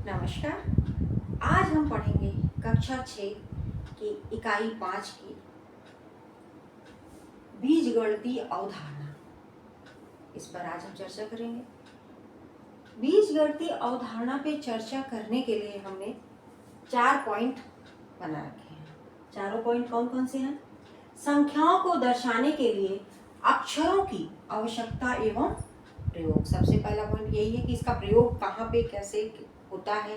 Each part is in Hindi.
नमस्कार। आज हम पढ़ेंगे कक्षा 6 की इकाई 5 की बीजगणितीय अवधारणा। इस पर आज हम चर्चा करेंगे। बीजगणितीय अवधारणा पे चर्चा करने के लिए हमने 4 पॉइंट बना रखे हैं। चारों पॉइंट कौन कौन से हैं? संख्याओं को दर्शाने के लिए अक्षरों की आवश्यकता एवं प्रयोग। सबसे पहला पॉइंट यही है कि इसका प्रयोग कहाँ पे कैसे होता है,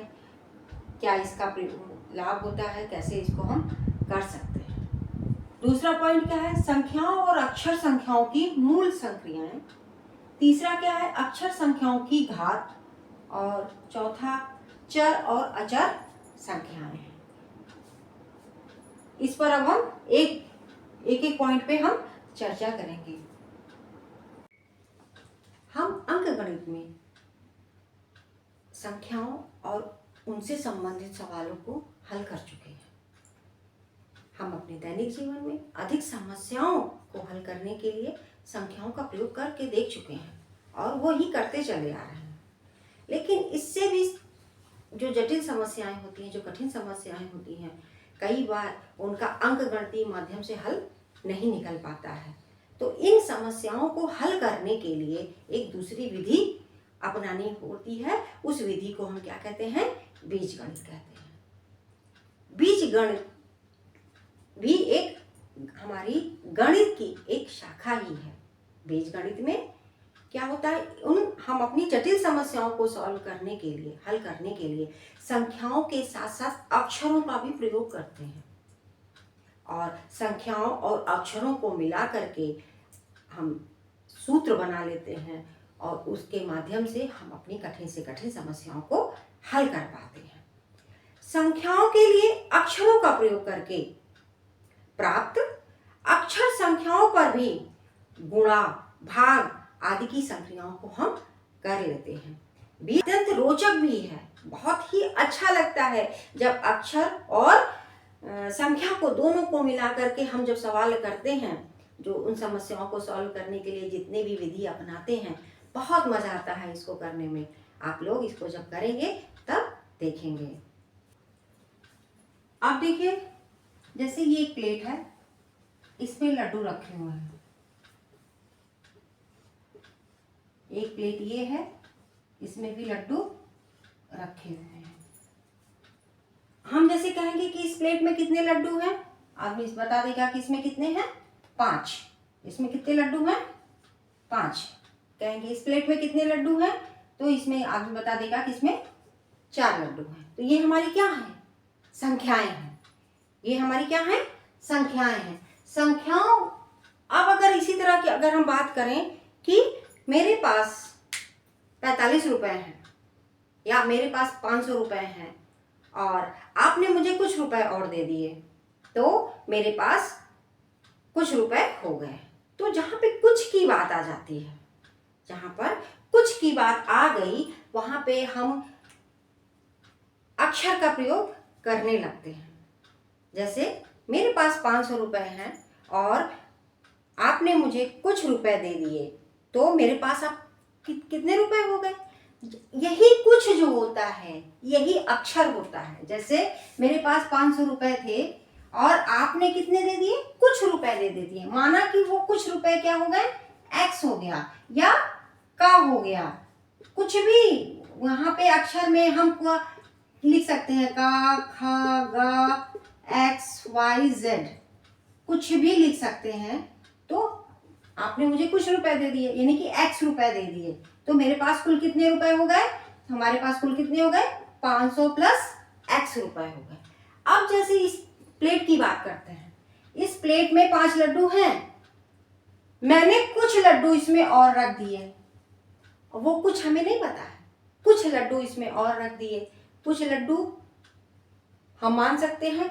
क्या इसका लाभ होता है, कैसे इसको हम कर सकते हैं। दूसरा पॉइंट क्या है? संख्याओं और अक्षर संख्याओं की मूल संक्रियाएं। तीसरा क्या है? अक्षर संख्याओं की घात। और चौथा चर और अचर संख्याएं हैं। इस पर अब हम एक पॉइंट पे हम चर्चा करेंगे। हम अंकगणित में संख्याओं और उनसे संबंधित सवालों को हल कर चुके हैं। हम अपने दैनिक जीवन में अधिक समस्याओं को हल करने के लिए संख्याओं का प्रयोग करके देख चुके हैं और वो ही करते चले आ रहे हैं। लेकिन इससे भी जो जटिल समस्याएं होती हैं, जो कठिन समस्याएं होती हैं, कई बार उनका अंकगणितीय माध्यम से हल नहीं निकल पाता है। तो इन समस्याओं को हल करने के लिए एक दूसरी विधि अपनानी होती है। उस विधि को हम क्या कहते हैं? बीजगणित कहते हैं। बीजगणित भी एक हमारी गणित की एक शाखा ही है। बीजगणित में क्या होता है? हम अपनी जटिल समस्याओं को सॉल्व करने के लिए, हल करने के लिए संख्याओं के साथ साथ अक्षरों का भी प्रयोग करते हैं और संख्याओं और अक्षरों को मिला करके हम सूत्र बना लेते हैं और उसके माध्यम से हम अपनी कठिन से कठिन समस्याओं को हल कर पाते हैं। संख्याओं के लिए अक्षरों का प्रयोग करके प्राप्त अक्षर संख्याओं पर भी गुणा, भाग आदि की संक्रियाओं को हम कर लेते हैं। अत्यंत रोचक भी है, बहुत ही अच्छा लगता है जब अक्षर और संख्या को दोनों को मिला करके हम जब सवाल करते हैं। जो उन समस्याओं को सॉल्व करने के लिए जितने भी विधि अपनाते हैं, बहुत मजा आता है इसको करने में। आप लोग इसको जब करेंगे तब देखेंगे। आप देखिए, जैसे ये एक प्लेट है, इसमें लड्डू रखे हुए हैं। एक प्लेट ये है, इसमें भी लड्डू रखे हुए हैं। हम जैसे कहेंगे कि इस प्लेट में कितने लड्डू हैं, आदमी बता देगा कि इसमें कितने हैं? 5। इसमें कितने लड्डू हैं? 5। कहेंगे इस प्लेट में कितने लड्डू हैं, तो इसमें आदमी बता देगा कि इसमें 4 लड्डू हैं। तो ये हमारी क्या है? संख्याएं हैं। ये हमारी क्या है? संख्याएं हैं। संख्याओं, अब अगर इसी तरह की अगर हम बात करें कि मेरे पास 45 रुपए हैं या मेरे पास 500 रुपए हैं और आपने मुझे कुछ रुपए और दे दिए, तो मेरे पास कुछ रुपए हो गए। तो जहां पे कुछ की बात आ जाती है, जहां पर कुछ की बात आ गई, वहां पे हम अक्षर का प्रयोग करने लगते हैं। जैसे मेरे पास 500 रुपए हैं और आपने मुझे कुछ रुपए दे दिए, तो मेरे पास अब कितने रुपए हो गए? यही कुछ जो होता है, यही अक्षर होता है। जैसे मेरे पास 500 रुपए थे और आपने कितने दे दिए? कुछ रुपए दे दिए। माना कि वो कुछ रुपए क्या हो गए? एक्स हो गया या का हो गया, कुछ भी। वहां पे अक्षर में हम लिख सकते हैं का, खा, गा, एक्स, वाई, जेड, कुछ भी लिख सकते हैं। तो आपने मुझे कुछ रुपए दे दिए, यानी कि एक्स रुपए दे दिए, तो मेरे पास कुल कितने रुपए हो गए? हमारे पास कुल कितने हो गए? 500 प्लस एक्स रुपए हो गए। अब जैसे इस प्लेट की बात करते हैं, इस प्लेट में 5 लड्डू हैं, मैंने कुछ लड्डू इसमें और रख दिए। वो कुछ हमें नहीं पता है, कुछ लड्डू इसमें और रख दिए। कुछ लड्डू हम मान सकते हैं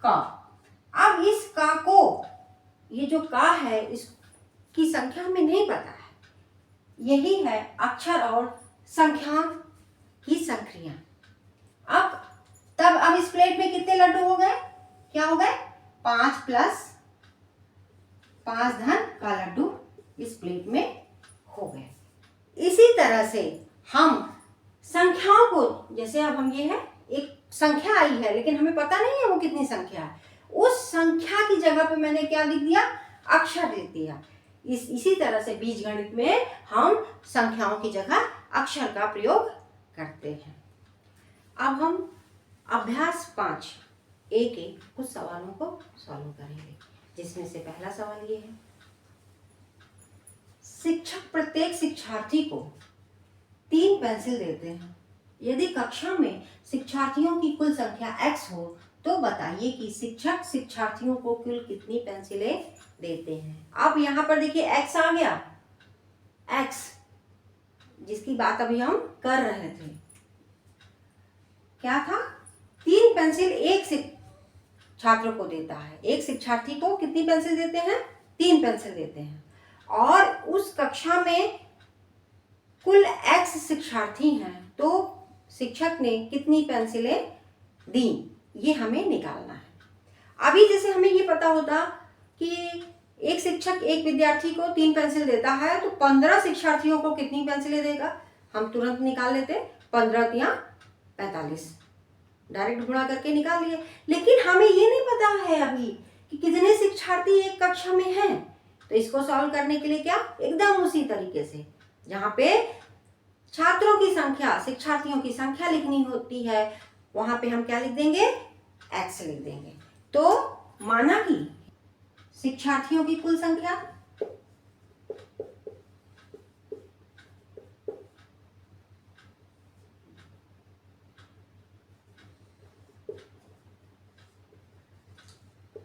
का। अब इस का को, ये जो का है, इसकी संख्या हमें नहीं पता है। यही है अक्षर और संख्या की संक्रिया। अब इस प्लेट में कितने लड्डू हो गए? क्या हो गए? 5 प्लस 5 धन का लड्डू इस प्लेट में हो गए। इसी तरह से हम संख्याओं को, जैसे अब हम, ये है एक संख्या आई है लेकिन हमें पता नहीं है वो कितनी संख्या है, उस संख्या की जगह पे मैंने क्या लिख दिया, अक्षर लिख दिया। इसी तरह से बीजगणित में हम संख्याओं की जगह अक्षर का प्रयोग करते हैं। अब हम अभ्यास 5 ए के कुछ सवालों को सॉल्व करेंगे, जिसमें से पहला सवाल ये है, शिक्षक प्रत्येक शिक्षार्थी को 3 पेंसिल देते हैं। यदि कक्षा में शिक्षार्थियों की कुल संख्या x हो तो बताइए कि शिक्षक शिक्षार्थियों को कुल कितनी पेंसिलें देते हैं। अब यहाँ पर देखिए x आ गया, x जिसकी बात अभी हम कर रहे थे, क्या था, 3 पेंसिल एक छात्र को देता है। एक शिक्षार्थी को कितनी पेंसिल देते हैं, 3 पेंसिल देते हैं। और उस कक्षा में कुल x शिक्षार्थी हैं तो शिक्षक ने कितनी पेंसिलें दी, ये हमें निकालना है। अभी जैसे हमें ये पता होता कि एक शिक्षक एक विद्यार्थी को 3 पेंसिल देता है तो 15 शिक्षार्थियों को कितनी पेंसिलें देगा, हम तुरंत निकाल लेते, 15 या 45, डायरेक्ट गुणा करके निकाल लिए। लेकिन हमें ये नहीं पता है अभी कि कितने शिक्षार्थी एक कक्षा में हैं, तो इसको सॉल्व करने के लिए क्या, एकदम उसी तरीके से जहाँ पे छात्रों की संख्या, शिक्षार्थियों की संख्या लिखनी होती है, वहां पे हम क्या लिख देंगे, x लिख देंगे। तो माना कि शिक्षार्थियों की कुल संख्या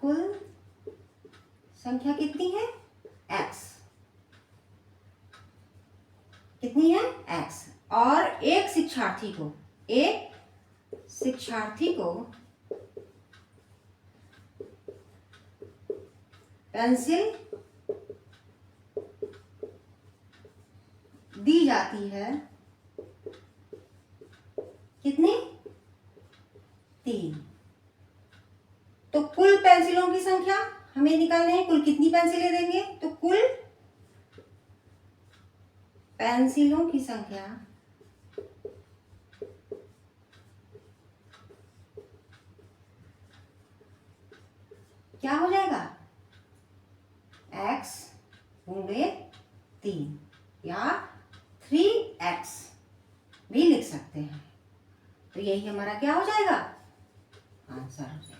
कुल संख्या कितनी है, x, कितनी है, x, और एक शिक्षार्थी को पेंसिल दी जाती है, कितनी, 3। तो कुल पेंसिलों की संख्या हमें निकालनी है, कुल कितनी पेंसिलें देंगे, तो कुल पेंसिलों की संख्या क्या हो जाएगा, x गुणे 3 या 3x भी लिख सकते हैं। तो यही हमारा क्या हो जाएगा, आंसर हो जाएगा।